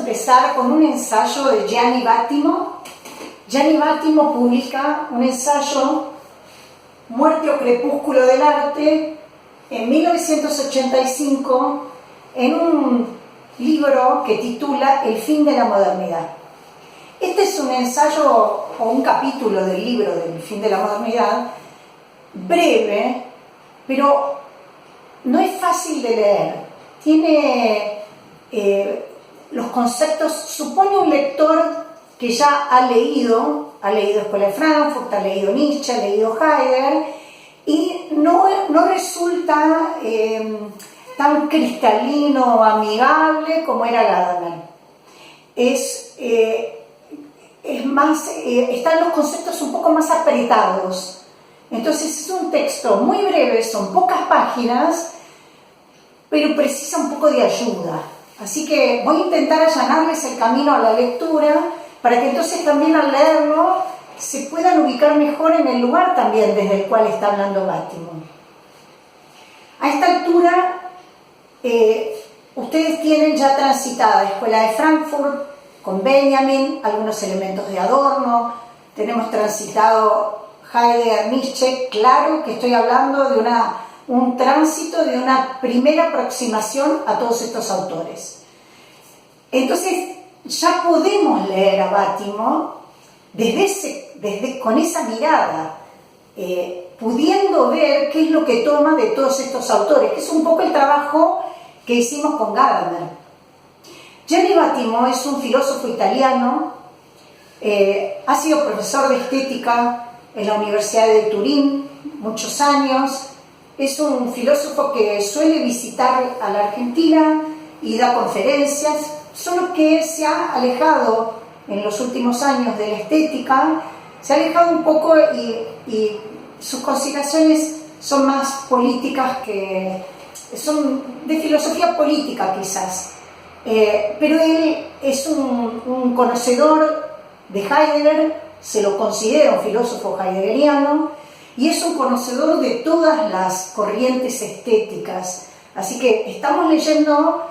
empezar con un ensayo de Gianni Vattimo. Gianni Vattimo publica un ensayo, Muerte o crepúsculo del arte, en 1985, en un libro que titula El fin de la modernidad. Este es un ensayo o un capítulo del libro del fin de la modernidad, breve, pero no es fácil de leer. Tiene los conceptos, supone un lector que ya ha leído Escuela de Frankfurt, ha leído Nietzsche, ha leído Heidegger, y no resulta tan cristalino o amigable como era Gadamer. Es más, están los conceptos un poco más apretados. Entonces es un texto muy breve, son pocas páginas, pero precisa un poco de ayuda. Así que voy a intentar allanarles el camino a la lectura para que entonces también al leerlo se puedan ubicar mejor en el lugar también desde el cual está hablando Vattimo. A esta altura, ustedes tienen ya transitada la Escuela de Frankfurt con Benjamin, algunos elementos de Adorno, tenemos transitado Heidegger, Nietzsche. Claro que estoy hablando de un tránsito, de una primera aproximación a todos estos autores. Entonces, ya podemos leer a Vattimo con esa mirada, pudiendo ver qué es lo que toma de todos estos autores, que es un poco el trabajo que hicimos con Gadamer. Gianni Vattimo es un filósofo italiano, ha sido profesor de estética en la Universidad de Turín muchos años, es un filósofo que suele visitar a la Argentina y da conferencias, solo que se ha alejado en los últimos años de la estética, se ha alejado un poco y sus consideraciones son más políticas, que son de filosofía política quizás, pero él es un conocedor de Heidegger, se lo considera un filósofo heideggeriano y es un conocedor de todas las corrientes estéticas, así que estamos leyendo.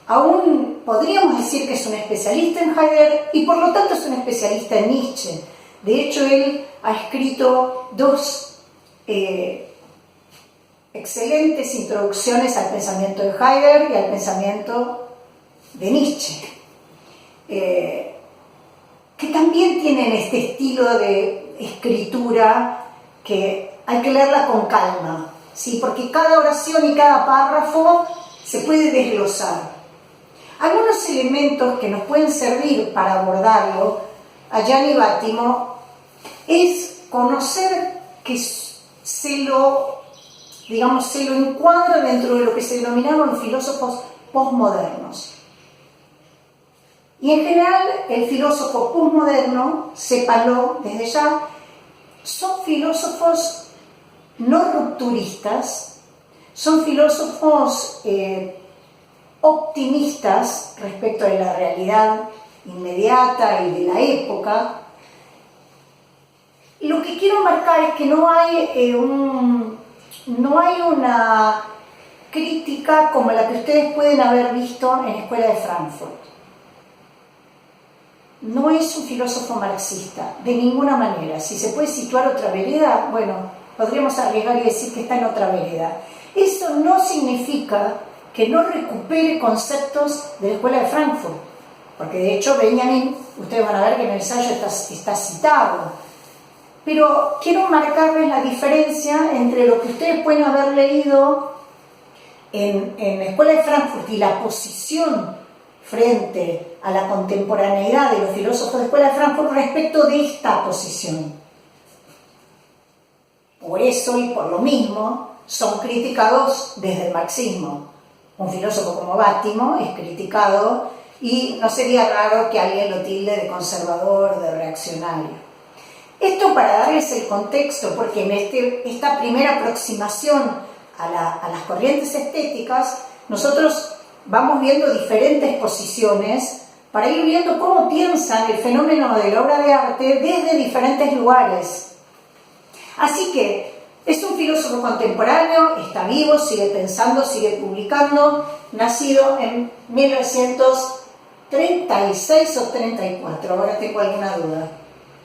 Aún podríamos decir que es un especialista en Heidegger y por lo tanto es un especialista en Nietzsche. De hecho, él ha escrito dos excelentes introducciones al pensamiento de Heidegger y al pensamiento de Nietzsche, que también tienen este estilo de escritura que hay que leerla con calma, ¿sí? Porque cada oración y cada párrafo se puede desglosar. Algunos elementos que nos pueden servir para abordarlo a Gianni Vattimo es conocer que se lo encuadra dentro de lo que se denominaron los filósofos postmodernos. Y en general el filósofo postmoderno, sépalo desde ya, son filósofos no rupturistas, son filósofos optimistas respecto de la realidad inmediata y de la época. Lo que quiero marcar es que no hay una crítica como la que ustedes pueden haber visto en la Escuela de Frankfurt. No es un filósofo marxista, de ninguna manera. Si se puede situar otra vereda, bueno, podríamos arriesgar y decir que está en otra vereda. Eso no significa que no recupere conceptos de la Escuela de Frankfurt, porque de hecho Benjamin, ustedes van a ver que en el ensayo está citado, pero quiero marcarles la diferencia entre lo que ustedes pueden haber leído en la Escuela de Frankfurt y la posición frente a la contemporaneidad de los filósofos de la Escuela de Frankfurt respecto de esta posición. Por eso y por lo mismo son criticados desde el marxismo. Un filósofo como Vattimo es criticado y no sería raro que alguien lo tilde de conservador, de reaccionario. Esto para darles el contexto, porque en esta primera aproximación a las corrientes estéticas, nosotros vamos viendo diferentes posiciones para ir viendo cómo piensan el fenómeno de la obra de arte desde diferentes lugares. Así que es un filósofo contemporáneo, está vivo, sigue pensando, sigue publicando, nacido en 1900 ¿36 o 34? Ahora tengo alguna duda.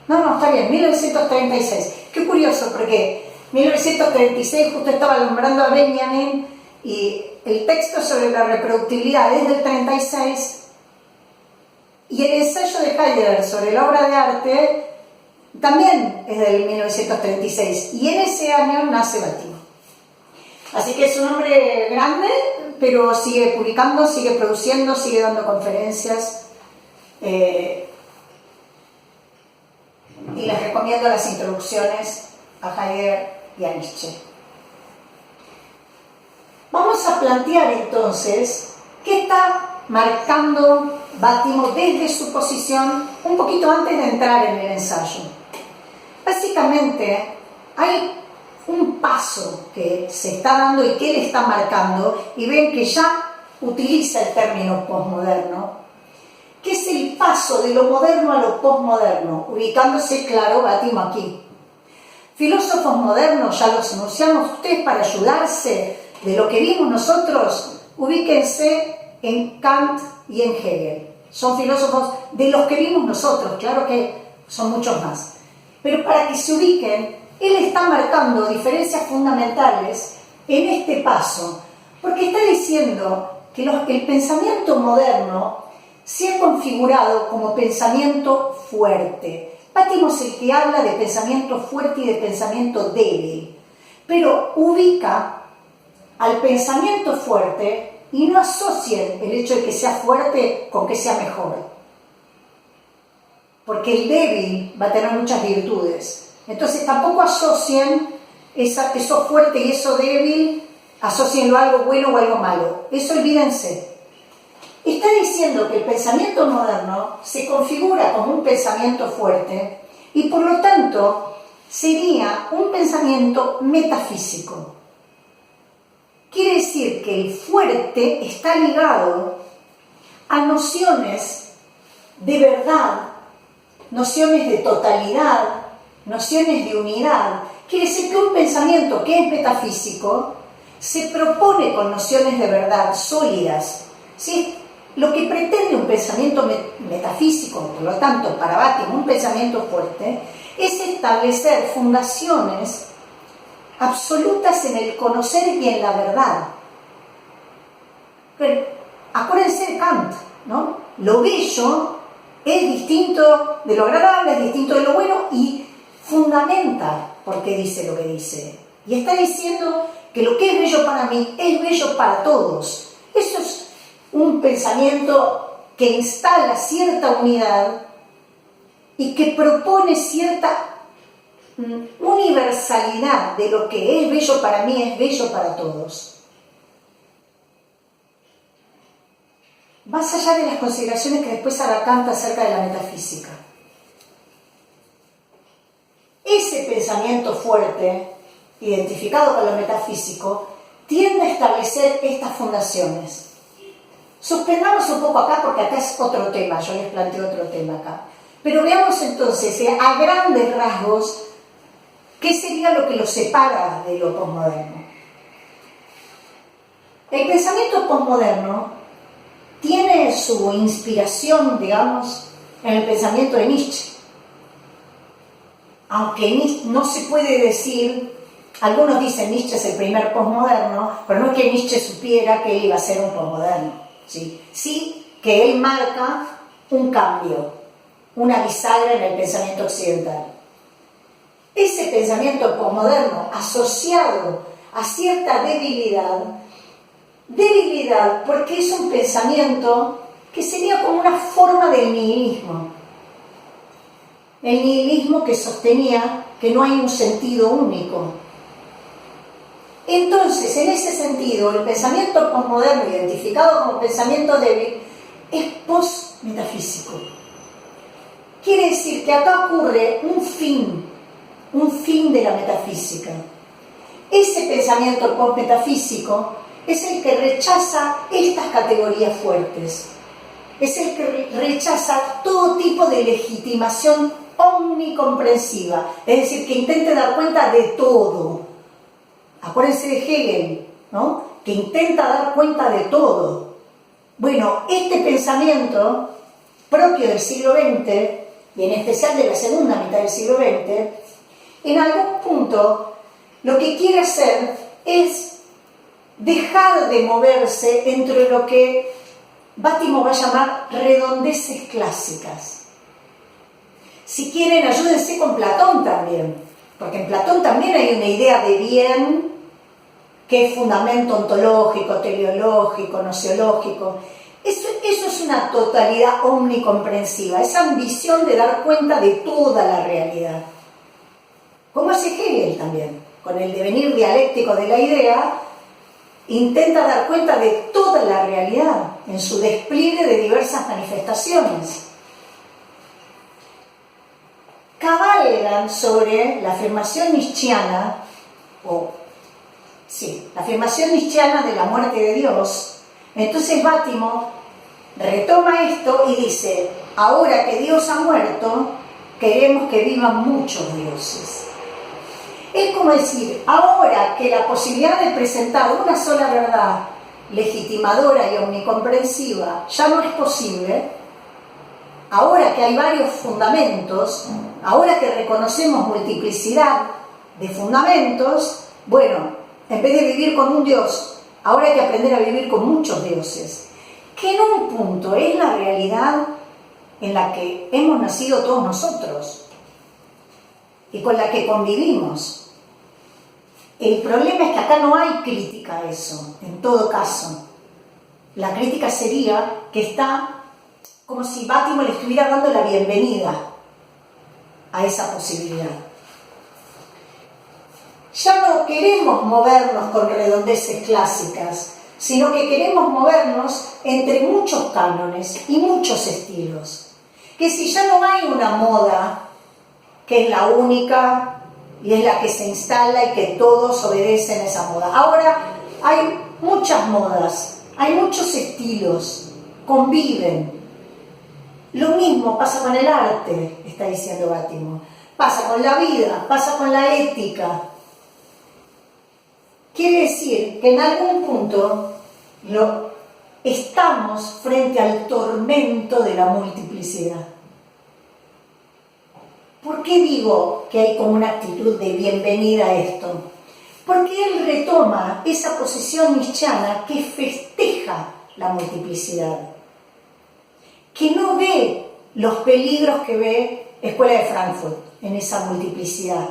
No, está bien, 1936. Qué curioso, porque 1936 justo estaba nombrando a Benjamin y el texto sobre la reproductibilidad es del 36 y el ensayo de Heidegger sobre la obra de arte también es del 1936 y en ese año nace Bátimo. Así que es un hombre grande, pero sigue publicando, sigue produciendo, sigue dando conferencias y les recomiendo las introducciones a Heidegger y a Nietzsche. Vamos a plantear entonces qué está marcando Bátimo desde su posición un poquito antes de entrar en el ensayo. Básicamente hay un paso que se está dando y que él está marcando, y ven que ya utiliza el término posmoderno, que es el paso de lo moderno a lo posmoderno, ubicándose, claro, Bátimo aquí. Filósofos modernos, ya los anunciamos ustedes para ayudarse de lo que vimos nosotros, ubíquense en Kant y en Hegel. Son filósofos de los que vimos nosotros, claro que son muchos más. Pero para que se ubiquen, él está marcando diferencias fundamentales en este paso, porque está diciendo que el pensamiento moderno se ha configurado como pensamiento fuerte. Bátimo es el que habla de pensamiento fuerte y de pensamiento débil, pero ubica al pensamiento fuerte y no asocien el hecho de que sea fuerte con que sea mejor, porque el débil va a tener muchas virtudes. Entonces tampoco asocien eso fuerte y eso débil, asocienlo a algo bueno o algo malo. Eso olvídense. Está diciendo que el pensamiento moderno se configura como un pensamiento fuerte y por lo tanto sería un pensamiento metafísico. Quiere decir que el fuerte está ligado a nociones de verdad, nociones de totalidad, nociones de unidad. Quiere decir que un pensamiento que es metafísico se propone con nociones de verdad sólidas, ¿sí? Lo que pretende un pensamiento metafísico, por lo tanto, para Bátimo, un pensamiento fuerte, es establecer fundaciones absolutas en el conocer y en la verdad. Pero, acuérdense de Kant, ¿no? Lo bello es distinto de lo agradable, es distinto de lo bueno y fundamenta por qué dice lo que dice. Y está diciendo que lo que es bello para mí es bello para todos. Eso es un pensamiento que instala cierta unidad y que propone cierta universalidad de lo que es bello para mí es bello para todos. Más allá de las consideraciones que después hará Kant acerca de la metafísica. Ese pensamiento fuerte, identificado con lo metafísico, tiende a establecer estas fundaciones. Suspendamos un poco acá porque acá es otro tema, yo les planteo otro tema acá. Pero veamos entonces, a grandes rasgos, ¿qué sería lo que lo separa de lo posmoderno? El pensamiento posmoderno tiene su inspiración, digamos, en el pensamiento de Nietzsche. Aunque no se puede decir, algunos dicen Nietzsche es el primer posmoderno, pero no es que Nietzsche supiera que él iba a ser un posmoderno. Sí que él marca un cambio, una bisagra en el pensamiento occidental. Ese pensamiento posmoderno asociado a cierta debilidad porque es un pensamiento que sería como una forma del nihilismo. El nihilismo que sostenía que no hay un sentido único. Entonces, en ese sentido, el pensamiento posmoderno, identificado como pensamiento débil, es post-metafísico. Quiere decir que acá ocurre un fin de la metafísica. Ese pensamiento post-metafísico es el que rechaza estas categorías fuertes. Es el que rechaza todo tipo de legitimación omnicomprensiva, es decir, que intente dar cuenta de todo. Acuérdense de Hegel, ¿no? Que intenta dar cuenta de todo. Bueno, este pensamiento propio del siglo XX, y en especial de la segunda mitad del siglo XX, en algún punto lo que quiere hacer es dejar de moverse entre lo que Bátimo va a llamar redondeces clásicas. Si quieren, ayúdense con Platón también, porque en Platón también hay una idea de bien que es fundamento ontológico, teleológico, nociológico. Eso es una totalidad omnicomprensiva, esa ambición de dar cuenta de toda la realidad. Como hace Hegel también, con el devenir dialéctico de la idea, intenta dar cuenta de toda la realidad en su despliegue de diversas manifestaciones. Cabalgan sobre la afirmación nietzscheana, la afirmación nietzscheana de la muerte de Dios. Entonces Bátimo retoma esto y dice: ahora que Dios ha muerto, queremos que vivan muchos dioses. Es como decir, ahora que la posibilidad de presentar una sola verdad legitimadora y omnicomprensiva ya no es posible, ahora que hay varios fundamentos, ahora que reconocemos multiplicidad de fundamentos, bueno, en vez de vivir con un Dios, ahora hay que aprender a vivir con muchos dioses, que en un punto es la realidad en la que hemos nacido todos nosotros y con la que convivimos. El problema es que acá no hay crítica a eso, en todo caso. La crítica sería que está como si Bátimo le estuviera dando la bienvenida a esa posibilidad. Ya no queremos movernos con redondeces clásicas, sino que queremos movernos entre muchos cánones y muchos estilos. Que si ya no hay una moda que es la única y es la que se instala y que todos obedecen a esa moda. Ahora hay muchas modas, hay muchos estilos, conviven. Lo mismo pasa con el arte, está diciendo Bátimo. Pasa con la vida, pasa con la ética. Quiere decir que en algún punto estamos frente al tormento de la multiplicidad. ¿Por qué digo que hay como una actitud de bienvenida a esto? Porque él retoma esa posición nietzscheana que festeja la multiplicidad, que no ve los peligros que ve Escuela de Frankfurt en esa multiplicidad,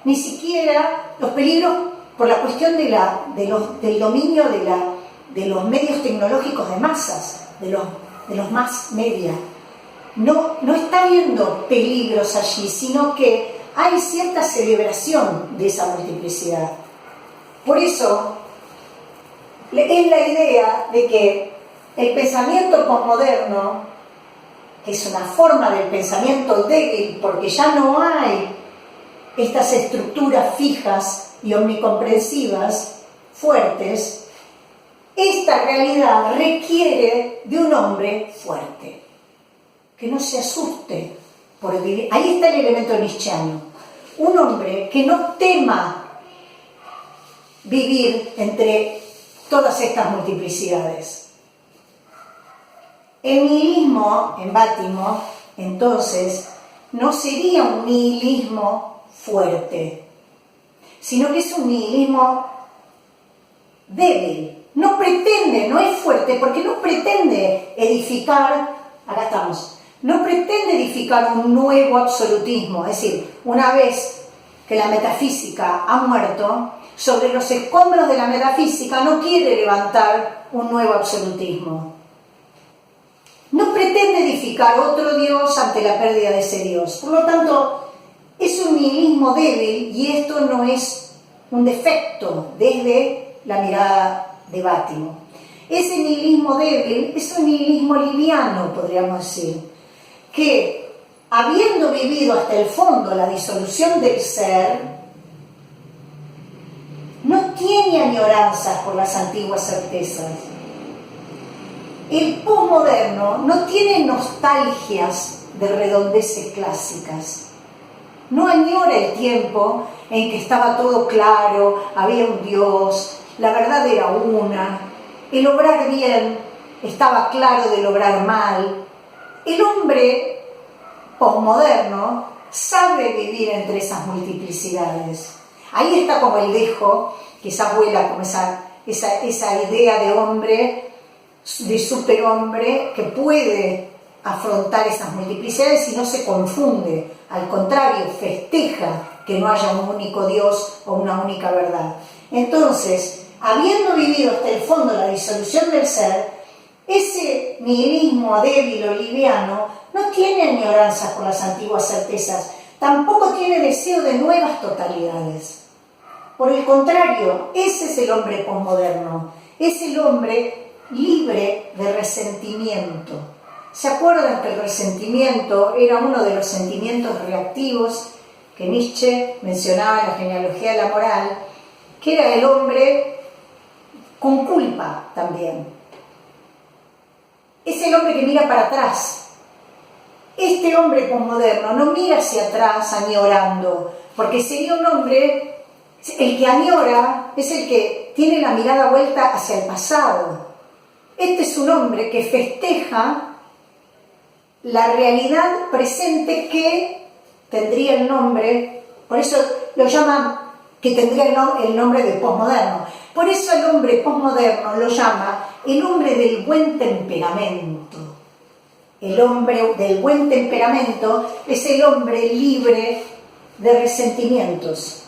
ni siquiera los peligros por la cuestión del dominio de los medios tecnológicos de masas, de los mass media. No está viendo peligros allí, sino que hay cierta celebración de esa multiplicidad. Por eso es la idea de que el pensamiento posmoderno, que es una forma del pensamiento débil, porque ya no hay estas estructuras fijas y omnicomprensivas fuertes, esta realidad requiere de un hombre fuerte, que no se asuste por vivir. Ahí está el elemento nietzscheano. Un hombre que no tema vivir entre todas estas multiplicidades. El nihilismo en Bátimo, entonces, no sería un nihilismo fuerte, sino que es un nihilismo débil. No pretende, no es fuerte, porque no pretende edificar, acá estamos, no pretende edificar un nuevo absolutismo, es decir, una vez que la metafísica ha muerto, sobre los escombros de la metafísica no quiere levantar un nuevo absolutismo. No pretende edificar otro Dios ante la pérdida de ese Dios. Por lo tanto, es un nihilismo débil y esto no es un defecto desde la mirada de Bátimo. Ese nihilismo débil es un nihilismo liviano, podríamos decir, que habiendo vivido hasta el fondo la disolución del ser, no tiene añoranzas por las antiguas certezas. El posmoderno no tiene nostalgias de redondeces clásicas. No añora el tiempo en que estaba todo claro, había un Dios, la verdad era una, el obrar bien estaba claro de lograr mal. El hombre posmoderno sabe vivir entre esas multiplicidades. Ahí está como el dejo, que esa abuela, como esa idea de hombre, de superhombre, que puede afrontar esas multiplicidades y no se confunde. Al contrario, festeja que no haya un único Dios o una única verdad. Entonces, habiendo vivido hasta el fondo la disolución del ser, ese nihilismo débil o liviano no tiene añoranzas por las antiguas certezas, tampoco tiene deseo de nuevas totalidades. Por el contrario, ese es el hombre posmoderno, es el hombre libre de resentimiento. ¿Se acuerdan que el resentimiento era uno de los sentimientos reactivos que Nietzsche mencionaba en la genealogía de la moral, que era el hombre con culpa también? Es el hombre que mira para atrás. Este hombre posmoderno no mira hacia atrás añorando, porque sería un hombre, el que añora es el que tiene la mirada vuelta hacia el pasado. Este es un hombre que festeja la realidad presente que tendría el nombre, por eso lo llaman que tendría el nombre de posmoderno. Por eso el hombre posmoderno lo llama el hombre del buen temperamento. El hombre del buen temperamento es el hombre libre de resentimientos.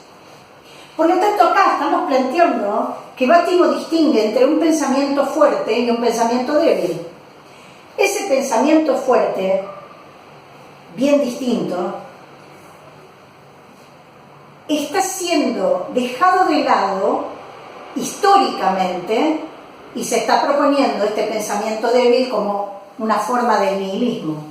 Por lo tanto, acá estamos planteando que Bátimo distingue entre un pensamiento fuerte y un pensamiento débil. Ese pensamiento fuerte, bien distinto, está siendo dejado de lado históricamente y se está proponiendo este pensamiento débil como una forma de nihilismo.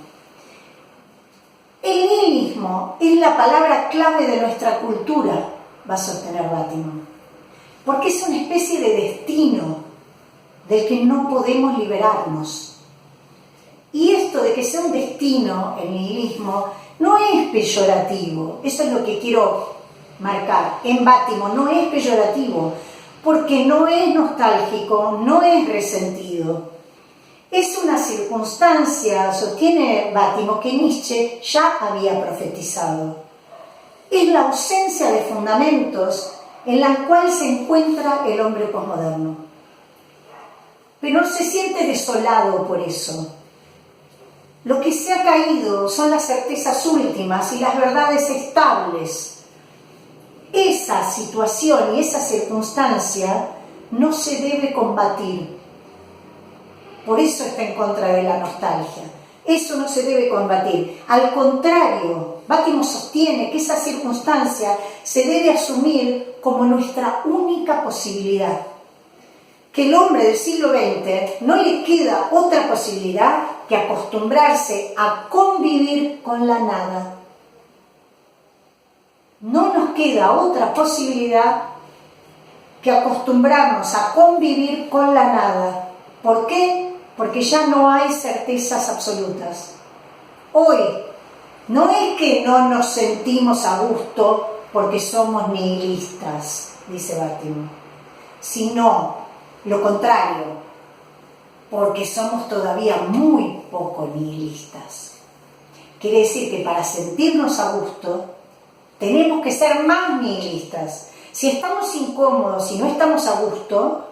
El nihilismo es la palabra clave de nuestra cultura, va a sostener Bátimo, porque es una especie de destino del que no podemos liberarnos. Y esto de que sea un destino, el nihilismo, no es peyorativo. Eso es lo que quiero marcar. En Bátimo no es peyorativo, porque no es nostálgico, no es resentido. Es una circunstancia, sostiene Bátimo, que Nietzsche ya había profetizado. Es la ausencia de fundamentos en la cual se encuentra el hombre posmoderno. Pero no se siente desolado por eso. Lo que se ha caído son las certezas últimas y las verdades estables. Esa situación y esa circunstancia no se debe combatir. Por eso está en contra de la nostalgia. Eso no se debe combatir. Al contrario, Bátimo sostiene que esa circunstancia se debe asumir como nuestra única posibilidad. Que el hombre del siglo XX no le queda otra posibilidad que acostumbrarse a convivir con la nada. No nos queda otra posibilidad que acostumbrarnos a convivir con la nada. ¿Por qué? Porque ya no hay certezas absolutas. Hoy no es que no nos sentimos a gusto porque somos nihilistas, dice Bátimo, sino lo contrario, porque somos todavía muy poco nihilistas. Quiere decir que para sentirnos a gusto tenemos que ser más nihilistas. Si estamos incómodos y no estamos a gusto,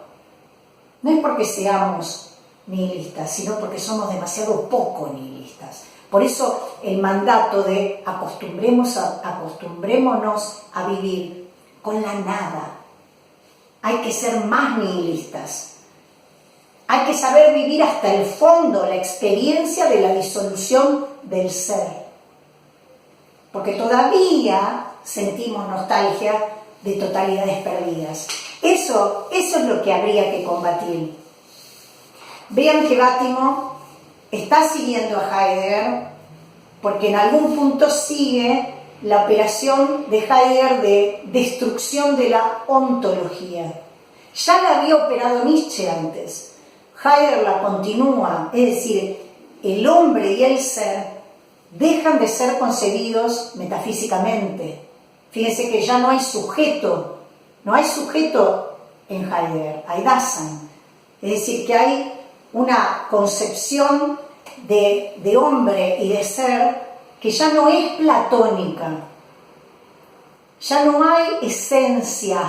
no es porque seamos nihilistas, sino porque somos demasiado poco nihilistas. Por eso el mandato de acostumbrémonos a vivir con la nada. Hay que ser más nihilistas. Hay que saber vivir hasta el fondo la experiencia de la disolución del ser. Porque todavía sentimos nostalgia de totalidades perdidas. Eso es lo que habría que combatir. Vean que Bátimo está siguiendo a Heidegger porque en algún punto sigue la operación de Heidegger de destrucción de la ontología. Ya la había operado Nietzsche antes. Heidegger la continúa, es decir, el hombre y el ser dejan de ser concebidos metafísicamente. Fíjense que ya no hay sujeto en Heidegger, hay Dasein. Es decir, que hay una concepción de hombre y de ser que ya no es platónica, ya no hay esencia,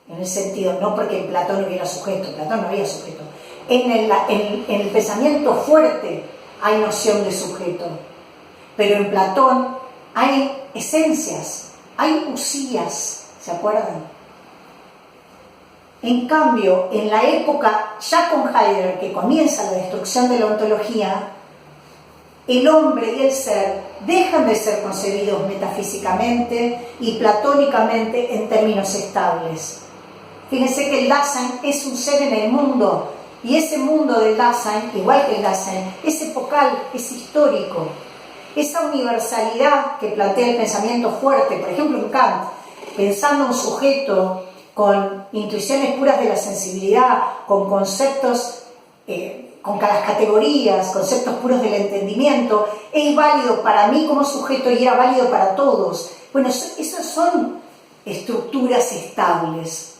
en el sentido, no porque en Platón hubiera sujeto, Platón no había sujeto, en el pensamiento fuerte hay noción de sujeto, pero en Platón hay esencias, hay usías, ¿se acuerdan? En cambio, en la época, ya con Heidegger, que comienza la destrucción de la ontología, el hombre y el ser dejan de ser concebidos metafísicamente y platónicamente en términos estables. Fíjense que el Dasein es un ser en el mundo, y ese mundo del Dasein, igual que el Dasein, es epocal, es histórico. Esa universalidad que plantea el pensamiento fuerte, por ejemplo en Kant, pensando un sujeto con intuiciones puras de la sensibilidad, con conceptos, con las categorías, conceptos puros del entendimiento, es válido para mí como sujeto y era válido para todos. Bueno, esas son estructuras estables.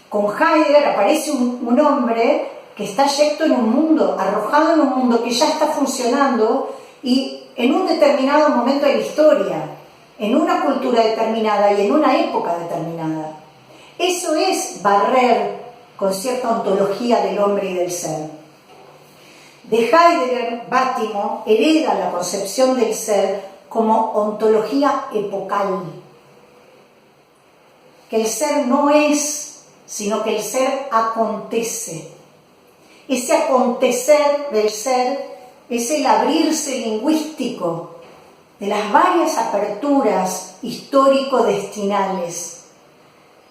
Con Heidegger aparece un hombre que está yecto en un mundo, arrojado en un mundo que ya está funcionando y en un determinado momento de la historia, en una cultura determinada y en una época determinada. Eso es barrer con cierta ontología del hombre y del ser. De Heidegger, Bátimo hereda la concepción del ser como ontología epocal. Que el ser no es, sino que el ser acontece. Ese acontecer del ser es el abrirse lingüístico de las varias aperturas histórico-destinales.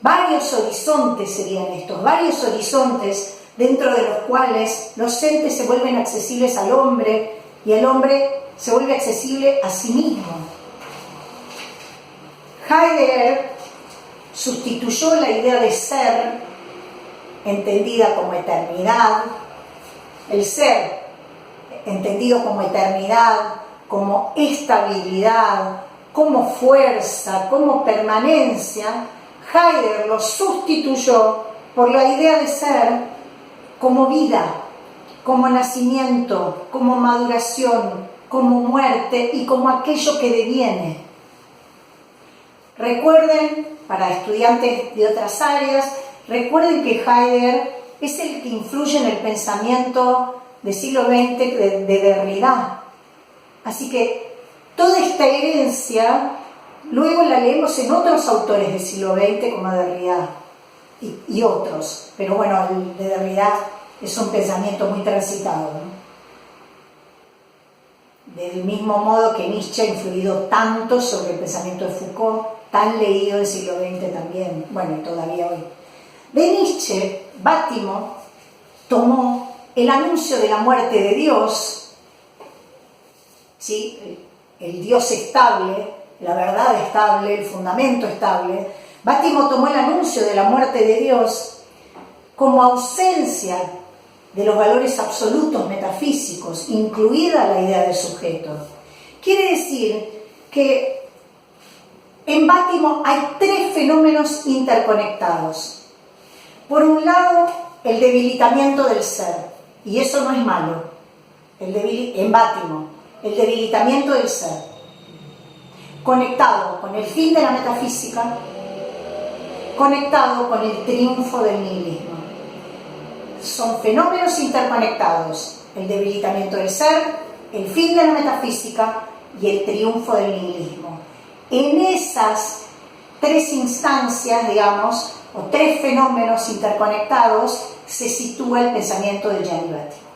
Varios horizontes serían estos, varios horizontes dentro de los cuales los entes se vuelven accesibles al hombre y el hombre se vuelve accesible a sí mismo. Heidegger sustituyó la idea de ser, entendida como eternidad, el ser entendido como eternidad, como estabilidad, como fuerza, como permanencia. Heidegger lo sustituyó por la idea de ser como vida, como nacimiento, como maduración, como muerte y como aquello que deviene. Recuerden, para estudiantes de otras áreas, recuerden que Heidegger es el que influye en el pensamiento del siglo XX de Derrida. Así que toda esta herencia luego la leemos en otros autores del siglo XX como Derrida y otros, pero bueno, el de Derrida es un pensamiento muy transitado, ¿no? Del mismo modo que Nietzsche ha influido tanto sobre el pensamiento de Foucault, tan leído del siglo XX también, bueno, todavía hoy. De Nietzsche, Bátimo tomó el anuncio de la muerte de Dios, ¿sí? El Dios estable, la verdad estable, el fundamento estable. Bátimo tomó el anuncio de la muerte de Dios como ausencia de los valores absolutos metafísicos, incluida la idea del sujeto. Quiere decir que en Bátimo hay tres fenómenos interconectados. Por un lado, el debilitamiento del ser, y eso no es malo, en Bátimo, el debilitamiento del ser, conectado con el fin de la metafísica, conectado con el triunfo del nihilismo. Son fenómenos interconectados, el debilitamiento del ser, el fin de la metafísica y el triunfo del nihilismo. En esas tres instancias, digamos, o tres fenómenos interconectados, se sitúa el pensamiento de Gianni Bátimo.